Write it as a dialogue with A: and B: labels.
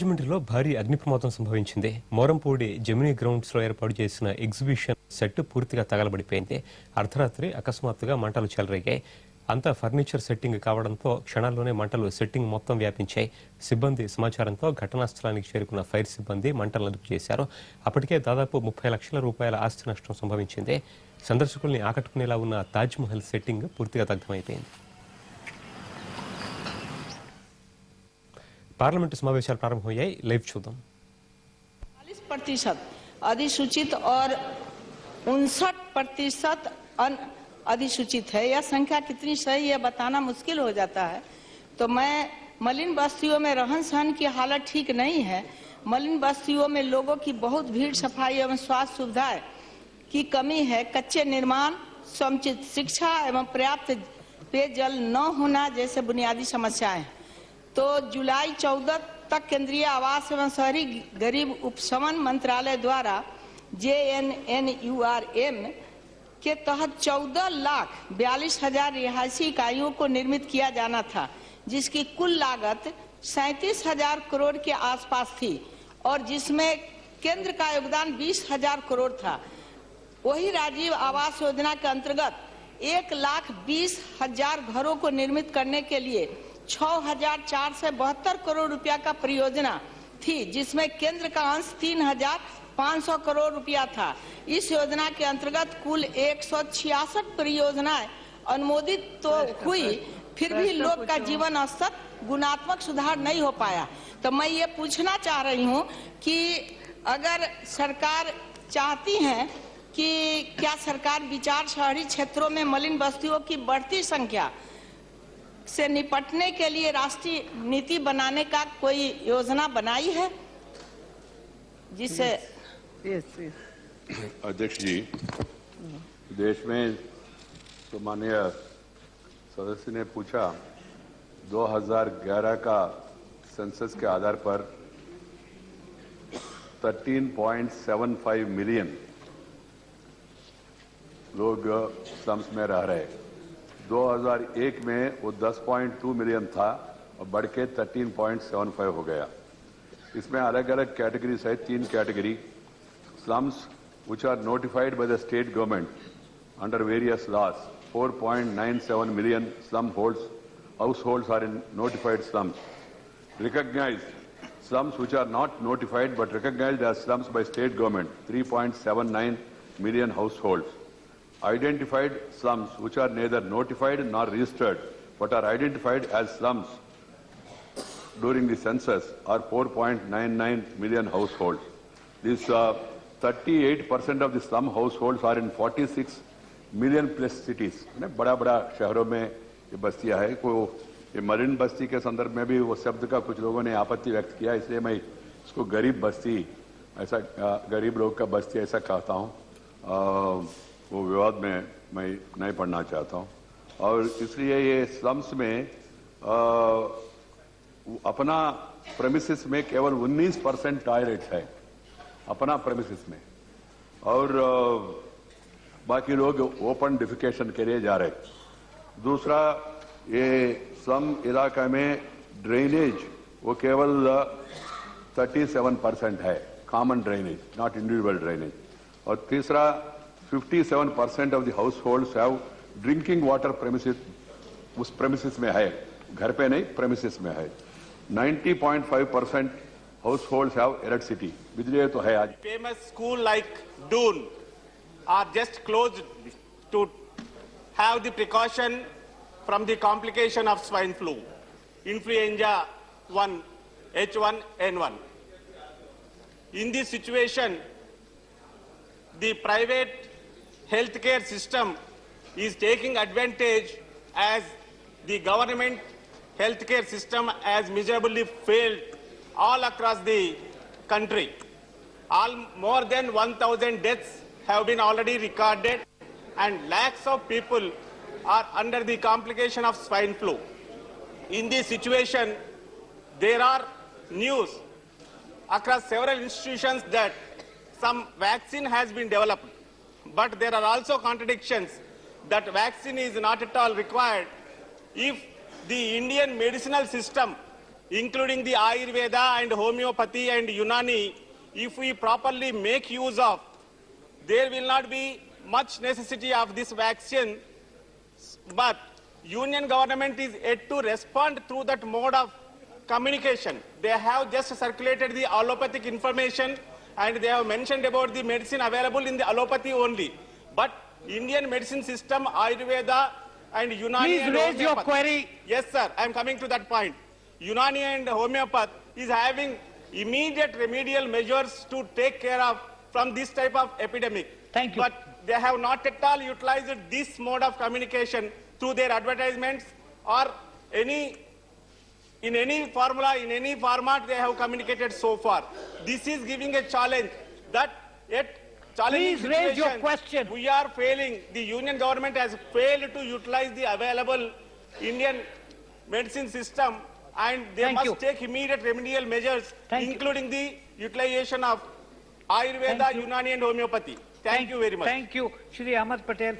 A: రాజమండ్రిలో భారీ అగ్ని ప్రమాదం సంభవించింది. మోరంపూడి జెమినీ గ్రౌండ్స్ లో ఏర్పాటు చేసిన ఎగ్జిబిషన్ సెట్ పూర్తిగా తగలబడిపోయింది. అర్ధరాత్రి అకస్మాత్తుగా మంటలు చెలరేగాయి. అంతా ఫర్నిచర్ సెట్టింగ్ కావడంతో క్షణాల్లోనే మంటలు సెట్టింగ్ మొత్తం వ్యాపించాయి. సిబ్బంది సమాచారంతో ఘటనా స్థలానికి చేరుకున్న ఫైర్ సిబ్బంది మంటలు అదుపు చేశారు. అప్పటికే దాదాపు 30 లక్షల రూపాయల ఆస్తి నష్టం సంభవించింది. సందర్శకుల్ని ఆకట్టుకునేలా ఉన్న తాజ్ మహల్ సెట్టింగ్ పూర్తిగా దగ్ధమైపోయింది. పార్లమెంటు సమావేశాలు ప్రారంభమయ్యాయి. లైవ్ చూద్దాం.
B: 40% अधिसूचित और 59% अनअधिसूचित है। यह संख्या कितनी सही है बताना मुश्किल हो जाता है। तो मैं मलिन बस्तियों में रहन सहन की हालत ठीक नहीं है। मलिन बस्तियों में लोगों की बहुत भीड़, सफाई एवं स्वास्थ्य सुविधाएं की कमी है। कच्चे निर्माण, समुचित शिक्षा एवं पर्याप्त पेयजल न होना जैसे बुनियादी समस्याएं हैं। तो जुलाई 14 तक केंद्रीय आवास एवं शहरी गरीब उपशमन मंत्रालय द्वारा JNNURM के तहत 14,42,000 रिहायशी इकाइयों को निर्मित किया जाना था, जिसकी कुल लागत 37,000 करोड़ के आसपास थी और जिसमें केंद्र का योगदान 20,000 करोड़ था। वही राजीव आवास योजना के अंतर्गत 1,20,000 घरों को निर्मित करने के लिए 6,472 करोड़ रुपया का परियोजना थी, जिसमें केंद्र का अंश 3,500 करोड़ रुपया था। इस योजना के अंतर्गत कुल 166 परियोजनाएं अनुमोदित तो हुई, फिर भी लोग का जीवन स्तर गुणात्मक सुधार नहीं हो पाया। तो मैं ये पूछना चाह रही हूँ कि अगर सरकार चाहती है कि क्या सरकार विचार शहरी क्षेत्रों में मलिन बस्तियों की बढ़ती संख्या से निपटने के लिए राष्ट्रीय नीति बनाने का कोई योजना बनाई है, जिसे
C: अध्यक्ष जी, देश में तो माननीय सदस्य ने पूछा 2011 का सेंसस के आधार पर 13.75 मिलियन लोग स्लम्स में रह रहे। 2001 में वो 10.2 मिलियन था और बढ़ के 13.75 हो गया। इसमें अलग अलग कैटेगरीज है, 3 category. Slums which are notified by the state government under various laws, 4.97 million households are in notified slums. Recognized slums which are not notified but recognized as slums by state government, 3.79 million households. Identified slums which are neither notified nor registered but are identified as slums during the census are 4.99 million households. This 38% of the slum households are in 46 million plus cities. बड़ा-बड़ा शहरों में ये बस्तियां है। को ये marine बस्ती के संदर्भ में भी वो शब्द का कुछ लोगों ने आपत्ति व्यक्त किया, इसलिए मैं इसको गरीब बस्ती ऐसा गरीब लोग का बस्ती ऐसा कहता हूँ। वो विवाद में मैं नहीं पढ़ना चाहता हूँ और इसलिए ये स्लम्स में अपना प्रेमिसेस में केवल 19% टॉयलेट्स है अपना प्रेमिसेस में और बाकी लोग ओपन डिफिकेशन के लिए जा रहे। दूसरा, ये स्लम इलाका में ड्रेनेज वो केवल 37% है, common drainage, not individual drainage. और तीसरा, 57% of the households have drinking water premises, उस premises में है, घर पे नहीं premises में है। 90.5% households have electricity, बिजली तो है आज।
D: Famous school like Doon are just closed to have the precaution from the complication of swine flu, influenza 1, H1N1. In this situation, the private healthcare system is taking advantage as the government healthcare system has miserably failed all across the country. More than 1,000 deaths have been already recorded and lakhs of people are under the complication of swine flu. In this situation, there are news across several institutions that some vaccine has been developed, but there are also contradictions that vaccine is not at all required if the Indian medicinal system including the Ayurveda and homeopathy and Unani, if we properly make use of, there will not be much necessity of this vaccine. But Union government is yet to respond through that mode of communication. They have just circulated the allopathic information and they have mentioned about the medicine available in the allopathy only. But Indian medicine system, Ayurveda and Unani
E: Please
D: and
E: raise your
D: homeopath-
E: query.
D: Yes, sir. I am coming to that point. Unani and homeopath is having immediate remedial measures to take care of from this type of epidemic.
E: Thank you.
D: But they have not at all utilized this mode of communication through their advertisements or in any formula, in any format they have communicated so far. This is giving a challenge that yet challenging
E: Please raise your
D: situation,
E: question.
D: we are failing. The union government has failed to utilize the available Indian medicine system and they
E: Thank
D: must
E: you.
D: take immediate remedial measures,
E: Thank you.
D: including the utilization of Ayurveda,
E: Thank you.
D: Unani and homeopathy. Thank you very much.
E: Thank you. Shri Ahmed Patel.